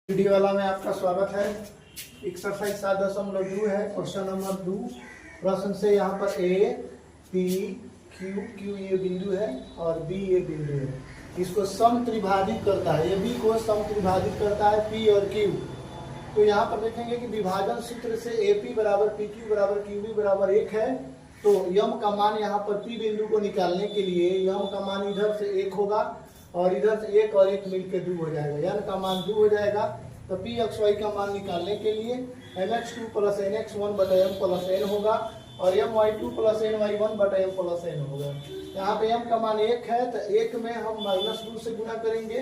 Video वाला में आपका स्वागत है। एक्सरसाइज 7.2 है, क्वेश्चन नंबर 2। प्रश्न से यहाँ पर ए पी क्यू ये बिंदु है और बी ये बिंदु है। इसको सम त्रिभाजित करता है, ये बी को सम त्रिभाजित करता है पी और क्यू। तो यहाँ पर देखेंगे कि विभाजन सूत्र से ए पी बराबर पी क्यू बराबर क्यू बी बराबर 1 है। तो यम का मान यहाँ पर पी बिंदु को निकालने के लिए यम का मान इधर से 1 होगा और इधर से 1 और 1 मिलकर 2 हो जाएगा, यानी का मान 2 हो जाएगा। तो पी एक्स वाई का मान निकालने के लिए mx2 प्लस nx1 बटा m प्लस n होगा और my2 प्लस ny1 बटा m प्लस n होगा। यहाँ पे m का मान 1 है तो 1 में हम -2 से गुना करेंगे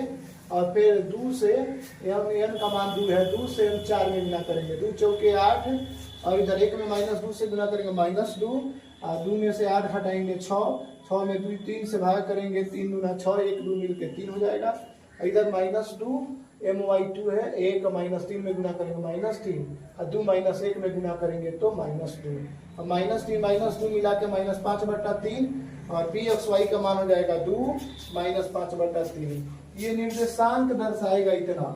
और फिर 2 से n का मान 2 है, 2 से हम 4 में गुना करेंगे, 2 चौके 8 और इधर 1 में -2 से गुना करेंगे -2 और 2 में से 8 हटाएंगे 6, 6 में 2 3 से भाग करेंगे 3 दूना 6, 1 2 मिलकर 3 हो जाएगा। इधर -2 my2 है, 1 -3 में गुना करेंगे -3 और 2 -1 में गुना करेंगे तो -2 और -3 -2 मिला के -5/3 और पी एक्स वाई का मान हो जाएगा 2 -5/3। ये निर्देशांक दर्शाएगा इतना,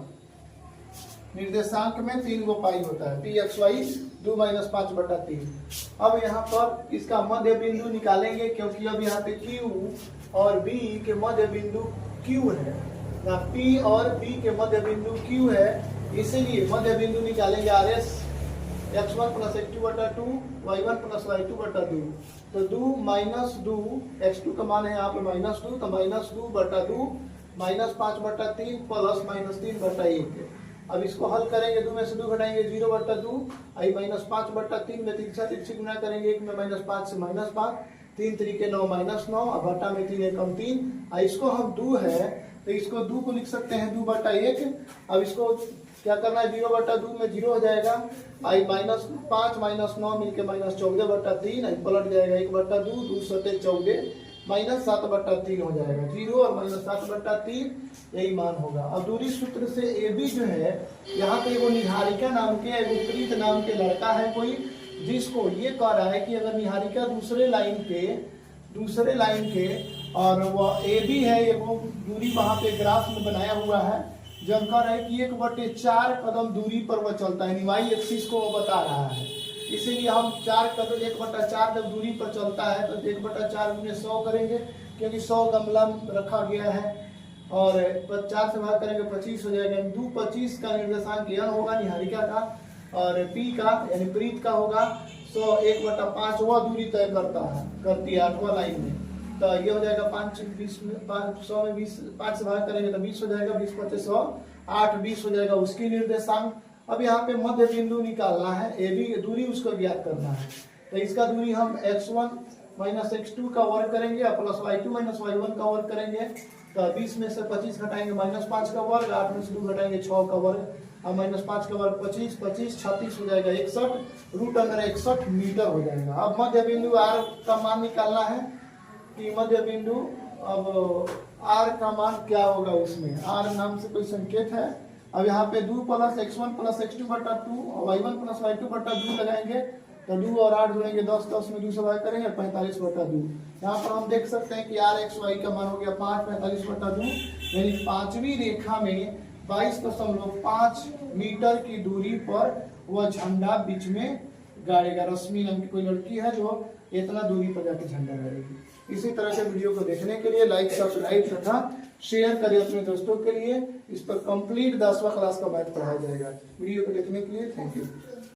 निर्देशांक में 3 गो पाई होता है, पी एक्स वाई 2 -5/3। अब यहाँ पर इसका मध्य बिंदु निकालेंगे क्योंकि अब यहाँ पे Q और B के मध्य बिंदु Q है, P और B के मध्य बिंदु Q है, इसीलिए मध्य बिंदु निकालेंगे RS x1 प्लस x2 बटा 2 y1 प्लस y2 बटा 2। तो 2 -2 x2 का मान है यहाँ पे -2 तो -2 बटा 2 -5/3 प्लस -3 बटा 1। अब इसको हल करेंगे, 2 में से 2 घटाएंगे 0 बटा 2 आई -5/3 में तिरछी गुना करेंगे, 1 में -5 से -5 3 3 9 -9 और बटा में 3 एकम 3। इसको हम 2 है तो इसको 2 को लिख सकते हैं 2/1। अब इसको क्या करना है, 0/2 में 0 हो जाएगा, आई -5 -9 मिलके -14/3 आई पलट जाएगा 1/2 2 7 14 -7/3 हो जाएगा, 0 और -7/3 यही मान होगा। अब दूरी सूत्र से ए बी जो है, यहाँ पे वो निहारिका नाम के प्रीत नाम के लड़का है कोई, जिसको ये कह रहा है कि अगर निहारिका दूसरे लाइन के और वो ए बी है, ये वो दूरी वहां पे ग्राफ में बनाया हुआ है, जब कह रहा है कि 1/4 कदम दूरी पर वह चलता है, वाई एक्सिस को वो बता रहा है, इसीलिए हम 4 कदम 1/4 जब दूरी पर चलता है तो 1/4 में 100 करेंगे क्योंकि 100 गमला रखा गया है और 4 से भाग करेंगे 25 हो जाएगा। 2 25 का निर्देशांक n होगा निहारिका का और p का यानी प्रीत का होगा। 100 1/5 वह दूरी तय करती है 8वां लाइन में, तो ये हो जाएगा 5 20 100 में 20 5 से भाग करेंगे तो 20 हो जाएगा, 20 5 100 8 20 हो जाएगा उसकी निर्देशांक। अब यहाँ पे मध्य बिंदु निकालना है, ए बी दूरी उसको ज्ञात करना है, तो इसका दूरी हम x1 x2 का वर्ग करेंगे प्लस y2 y1 का वर्ग करेंगे, तो 20 में से 25 घटाएंगे -5 का वर्ग, 8 में से 2 घटाएंगे 6 का वर्ग और -5 का वर्ग 25 25 36 हो जाएगा 61 √61 मीटर हो जाएगा। अब मध्य बिंदु R का मान निकालना है कि मध्य बिंदु अब R का मान क्या होगा, उसमें R नाम से कोई संकेत है। अब यहाँ पे 2 प्लस x1 प्लस x2 बटा 2 और y1 प्लस y2 बटा 2 लगाएंगे तो 2 और 8 जुड़ेंगे 10 10 में 2 से भाग करेंगे 45/2। यहाँ पर हम देख सकते हैं कि rxy का मान हो गया 5 45/2, यानी 5वीं रेखा में 22.5 मीटर की दूरी पर वह झंडा बीच में गाड़ेगा। रश्मि नाम की कोई लड़की है जो इतना दूरी पर जाकर झंडा गाड़ेगी। इसी तरह से वीडियो को देखने के लिए लाइक सब्सक्राइब तथा शेयर करें अपने दोस्तों के लिए। इस पर कंप्लीट 10वां क्लास का मैथ पढ़ाया जाएगा। वीडियो को देखने के लिए थैंक यू।